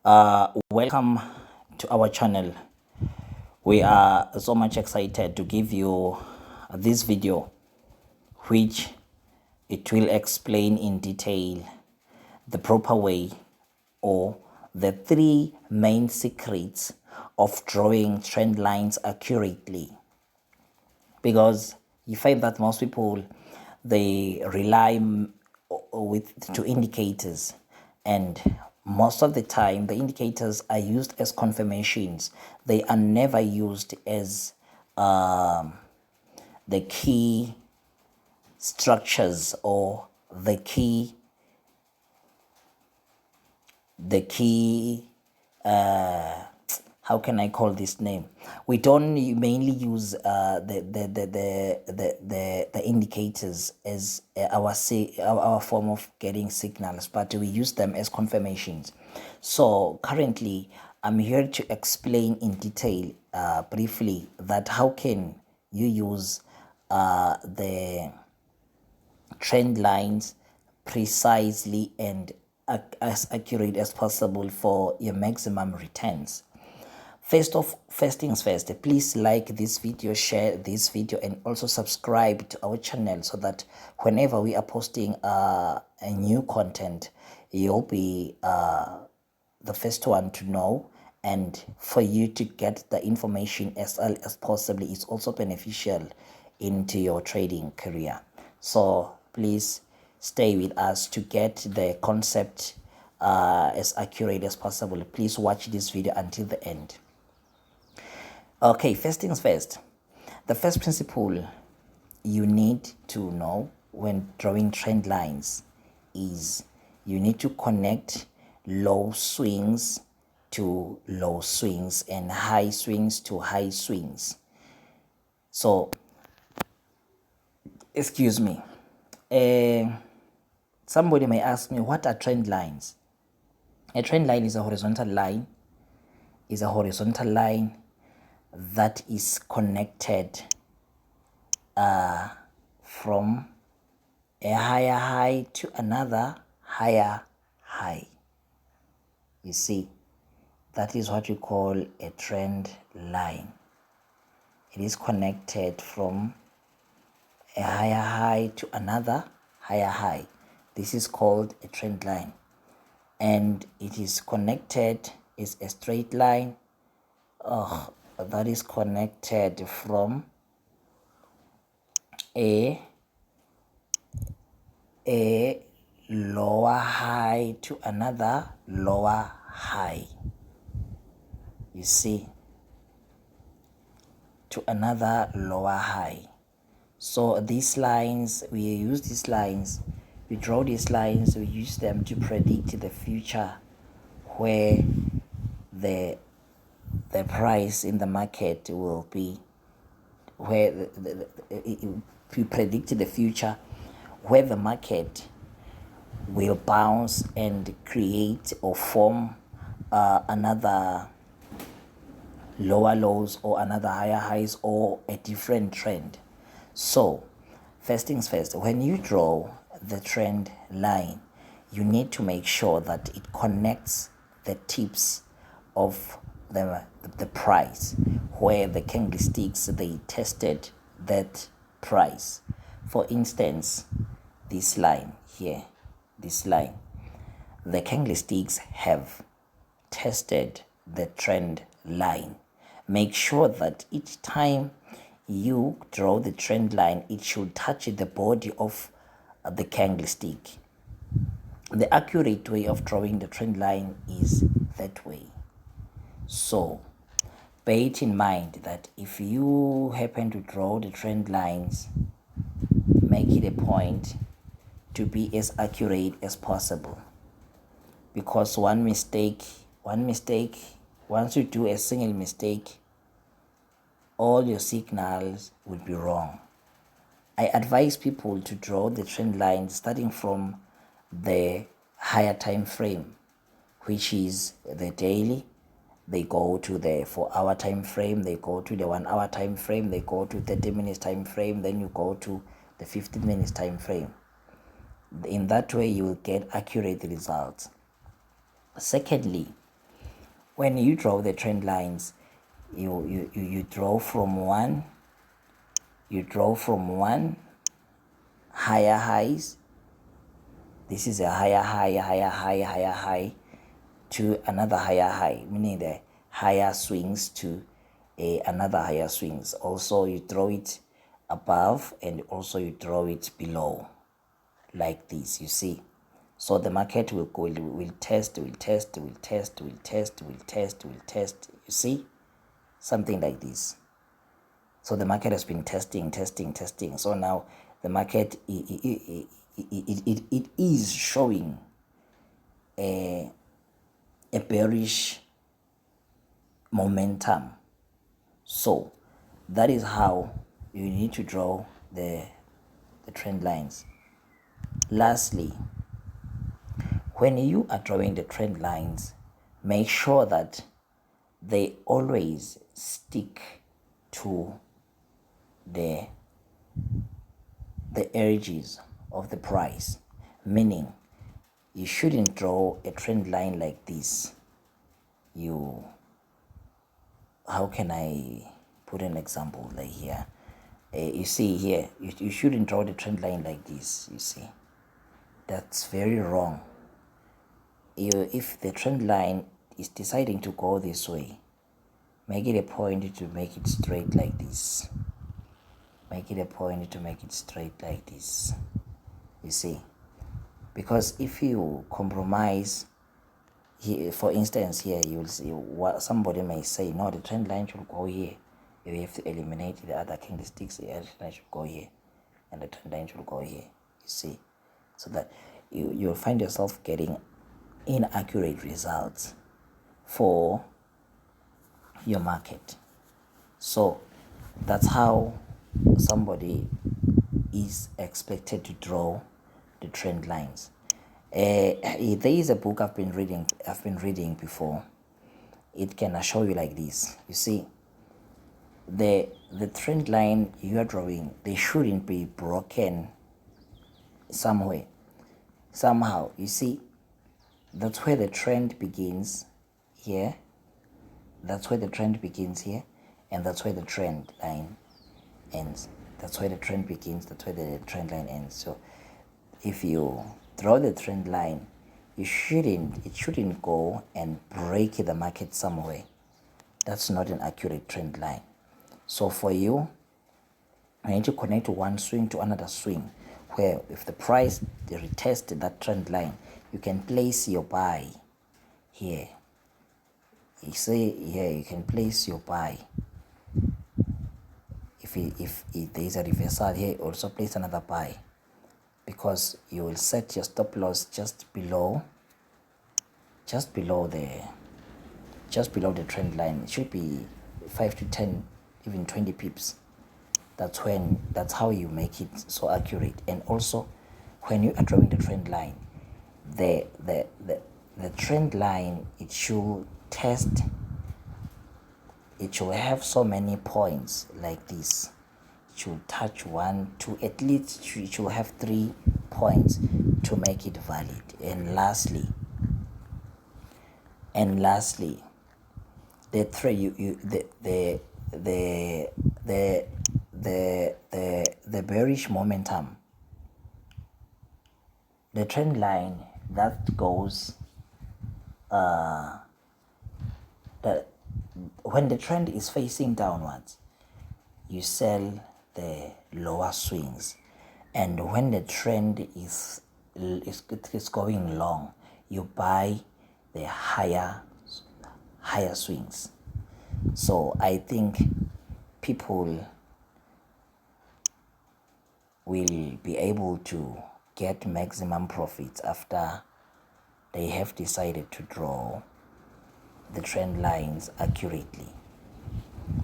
Welcome to our channel. We are so much excited to give you this video, which it will explain in detail the proper way or the three main secrets of drawing trend lines accurately. Because you find that most people, they rely to indicators, and most of the time the indicators are used as confirmations. They are never used as the key structures or the key how can I call this name? We don't mainly use the indicators as our form of getting signals, but we use them as confirmations. So currently, I'm here to explain in detail, briefly, that how can you use the trend lines precisely and as accurate as possible for your maximum returns. First things first, please like this video, share this video, and also subscribe to our channel so that whenever we are posting a new content, you'll be the first one to know, and for you to get the information as early as possible is also beneficial into your trading career. So please stay with us to get the concept as accurate as possible. Please watch this video until the end. Okay, first things first. The first principle you need to know when drawing trend lines is you need to connect low swings to low swings and high swings to high swings. So, excuse me. Somebody may ask me, what are trend lines? A trend line is a horizontal line. That is connected from a higher high to another higher high. You see, that is what we call a trend line. It is connected from a higher high to another higher high. This is called a trend line, and it is connected, is a straight line that is connected from a lower high to another lower high. You see, to another lower high. So these lines, we use these lines, we draw these lines, we use them to predict the future, where the price in the market will be, where we predict the future where the market will bounce and create or form another lower lows or another higher highs or a different trend. So first things first, when you draw the trend line, you need to make sure that it connects the tips of the price, where the candlesticks, they tested that price. For instance, this line here, this line, the candlesticks have tested the trend line. Make sure that each time you draw the trend line, it should touch the body of the candlestick. The accurate way of drawing the trend line is that way. So bear it in mind that if you happen to draw the trend lines, make it a point to be as accurate as possible, because one mistake, once you do a single mistake, all your signals will be wrong. I advise people to draw the trend line starting from the higher time frame, which is the daily. They go to the 4-hour time frame, they go to the 1-hour time frame, they go to 30 minutes time frame, then you go to the 15 minutes time frame. In that way, you will get accurate results. Secondly, when you draw the trend lines, you draw from one, higher highs. This is a higher high to another higher high, meaning the higher swings to another higher swings. Also you draw it above and also you draw it below, like this, you see. So the market will test, you see, something like this. So the market has been testing. So now the market it is showing a bearish momentum. So that is how you need to draw the trend lines. Lastly, when you are drawing the trend lines, make sure that they always stick to the edges of the price, meaning you shouldn't draw a trend line like this. How can I put an example like here? You see here, you shouldn't draw the trend line like this, you see. That's very wrong. If the trend line is deciding to go this way, make it a point to make it straight like this. Make it a point to make it straight like this, you see. Because if you compromise here, for instance, here you will see what somebody may say, no, the trend line should go here. You have to eliminate the other candlesticks. The trend line should go here and the trend line should go here, you see. So that you'll find yourself getting inaccurate results for your market. So that's how somebody is expected to draw the trend lines. There is a book I've been reading before. It can show you like this. You see, the trend line you are drawing, they shouldn't be broken somewhere, somehow. You see, that's where the trend begins here. That's where the trend begins here, and that's where the trend line ends. That's where the trend begins, that's where the trend line ends. So if you draw the trend line, it shouldn't go and break the market somewhere. That's not an accurate trend line. So for you, I need to connect one swing to another swing, where if the price retests that trend line, you can place your buy here. You see here, you can place your buy. If there is a reversal here, also place another buy, because you will set your stop loss just below the trend line. It should be 5 to 10, even 20 pips. That's how you make it so accurate. And also, when you are drawing the trend line, the trend line, it should test. It should have so many points like this. It should touch 1, 2, at least it should have 3 points to make it valid. And lastly, the bearish momentum, the trend line that goes when the trend is facing downwards, you sell the lower swings, and when the trend is going long, you buy the higher swings. So I think people will be able to get maximum profits after they have decided to draw the trend lines accurately.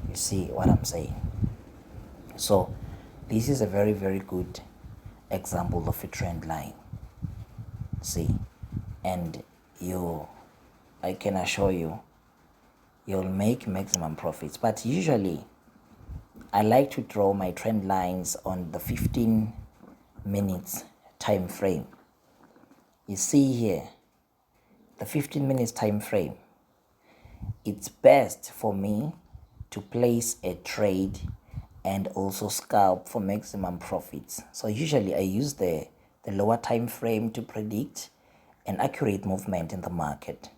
You see what I'm saying? So this is a very, very good example of a trend line. See, and I can assure you, you'll make maximum profits. But usually I like to draw my trend lines on the 15 minutes time frame. You see here, the 15 minutes time frame, it's best for me to place a trade and also scalp for maximum profits. So usually I use the lower time frame to predict an accurate movement in the market.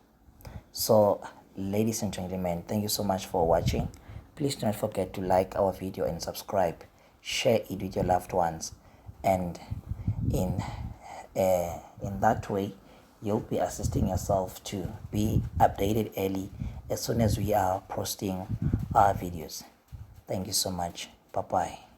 So ladies and gentlemen, thank you so much for watching. Please do not forget to like our video and subscribe. Share it with your loved ones, and in that way you'll be assisting yourself to be updated early as soon as we are posting our videos. Thank you so much. Bye bye.